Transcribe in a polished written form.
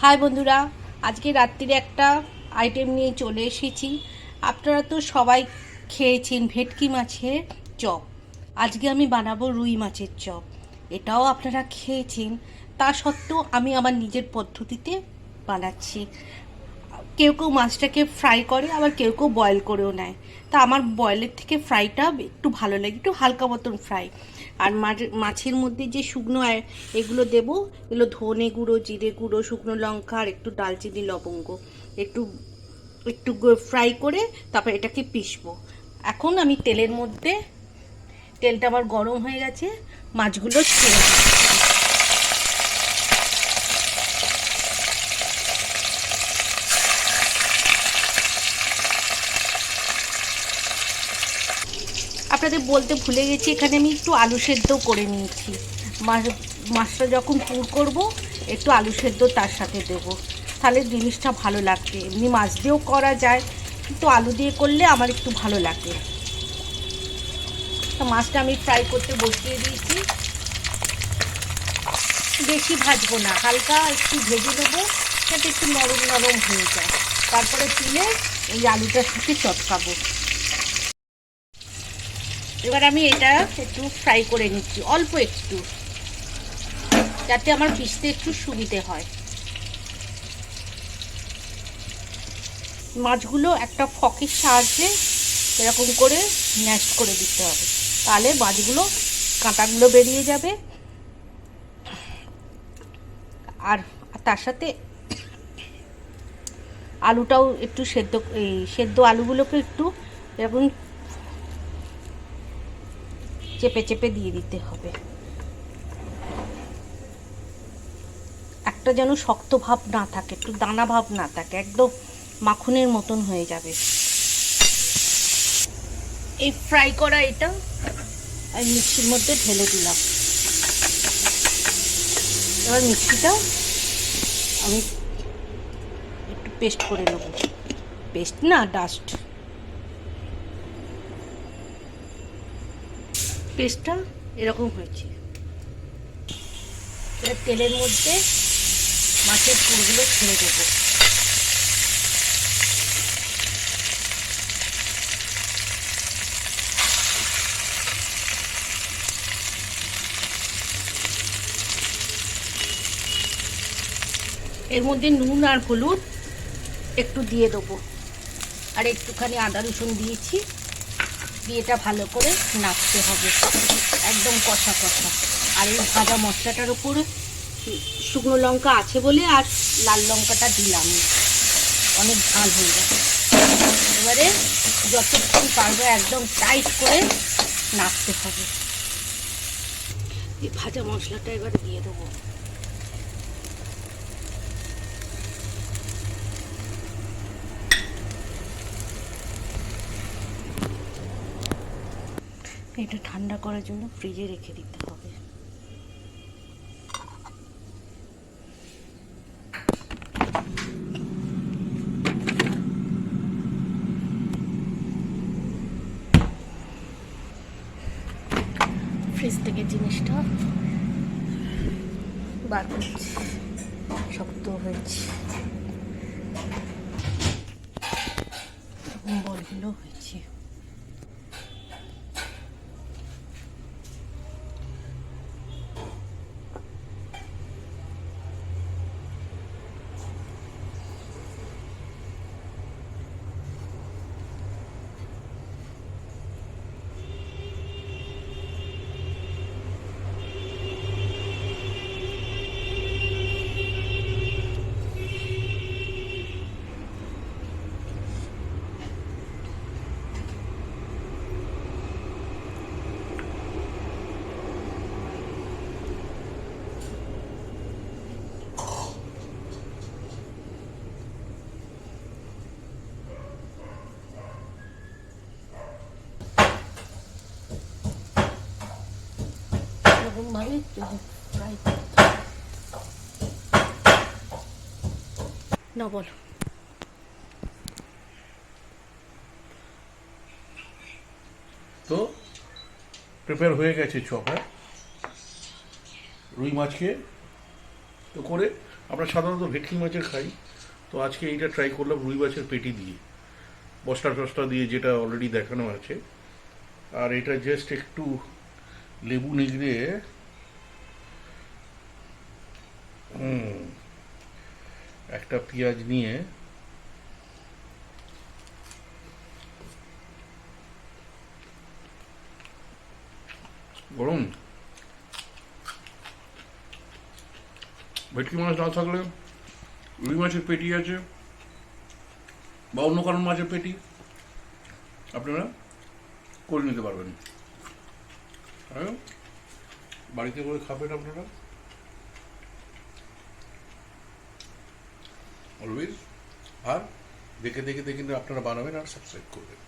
High বন্ধুরা, আজকে রাত্রিরে একটা আইটেম নিয়ে চলে এসেছি। আপনারা তো সবাই খেয়েছেন ভেটকি মাছের চপ। আজকে আমি বানাবো রুই মাছের চপ। এটাও আপনারা খেয়েছেন, তা সত্ত্বেও আমি আমার নিজের পদ্ধতিতে বানাচ্ছি। কেউ কেউ মাছটাকে ফ্রাই করে, আবার কেউ কেউ বয়েল করেও নেয়। তা আমার বয়েলের থেকে ফ্রাইটা একটু ভালো লাগে, একটু হালকা মতন ফ্রাই। আর মাছের মধ্যে যে শুকনো এগুলো দেবো, এগুলো ধনে গুঁড়ো, জিরে গুঁড়ো, শুকনো লঙ্কা আর একটু দালচিনি, লবঙ্গ, একটু একটু ফ্রাই করে তারপর এটাকে পিষবো। এখন আমি তেলটা আমার গরম হয়ে গেছে, মাছগুলো ছেড়ে দিচ্ছি। আপনাদের বলতে ভুলে গেছি, এখানে আমি একটু আলু সেদ্ধ করে নিয়েছি। মাছটা যখন পুর করব, একটু আলু সেদ্ধ তার সাথে দেব, তাহলে জিনিসটা ভালো লাগবে। এমনি মাছ দিয়েও করা যায়, কিন্তু আলু দিয়ে করলে আমার একটু ভালো লাগে। তো মাছটা আমি ফ্রাই করতে বসিয়ে দিয়েছি। বেশি ভাজবো না, হালকা একটু ভেজে দেবো, যাতে একটু নরম নরম হয়ে যায়। তারপরে তুলে এই আলুটার সাথে চটকাবো। এবার আমি এটা একটু ফ্রাই করে নিচ্ছি, অল্প একটু, যাতে আমার পিষতে একটু সুবিধে হয়। মাছগুলো একটা ফকের সাহায্যে এরকম করে ম্যাশ করে দিতে হবে, তাহলে মাছগুলো কাঁটাগুলো বেরিয়ে যাবে। আর তার সাথে আলুটাও একটু সেদ্ধ আলুগুলোকে একটু এরকম চেপে চেপে দিয়ে দিতে হবে। একটা যেন শক্ত ভাব না থাকে, একটু দানা ভাব না থাকে, একদম মাখনের মতন হয়ে যাবে। এই ফ্রাই করা এটা আমি মিক্সির মধ্যে ঢেলে দিলাম। এবার মিক্সিটা আমি একটু পেস্ট করে নেব, পেস্ট না ডাস্ট। পেস্টটা এরকম হয়েছে। এবার তেলের মধ্যে মাছের পুরগুলো ছেড়ে দেবো। এর মধ্যে নুন আর হলুদ একটু দিয়ে দেবো, আর একটুখানি আদা রসুন দিয়েছি। দিয়ে এটা ভালো করে নাড়তে হবে, একদম কষা কষা। আর এই ভাজা মশলাটার উপরে শুকনো লঙ্কা আছে বলে আর লাল লঙ্কাটা দিলাম, অনেক ঝাল হয়ে যাবে। এবারে যতক্ষণ পারবে একদম টাইট করে নাড়তে হবে। এই ভাজা মশলাটা এবারে দিয়ে দেবো। এটা ঠান্ডা করার জন্য ফ্রিজে রেখে দিতে হবে। ফ্রিজ থেকে জিনিসটা বার করছি, শক্ত হয়েছে, বলগুলো হয়েছে। এরকমভাবে ফ্রাই করতে না। বলো। তো প্রিপেয়ার হয়ে গেছে চপ। হ্যাঁ, রুই মাছকে তো করে আমরা সাধারণত ভেটকি মাছের খাই, তো আজকে এইটা ট্রাই করলাম রুই মাছের পেটি দিয়ে, মশলা টসলা দিয়ে, যেটা অলরেডি দেখানো আছে। আর এটা জাস্ট একটু লেবু নিগড়ে একটা পেঁয়াজ নিয়ে গরম ভেটকি মাছ না থাকলে রুই মাছের পেটি আছে বা অন্য কারণ মাছের পেটি আপনারা করে নিতে পারবেন। হ্যাঁ, বাড়িতে করে খাবেন আপনারা অলওয়েজ। আর দেখে দেখে দেখে আপনারা বানাবেন আর সাবস্ক্রাইব করবেন।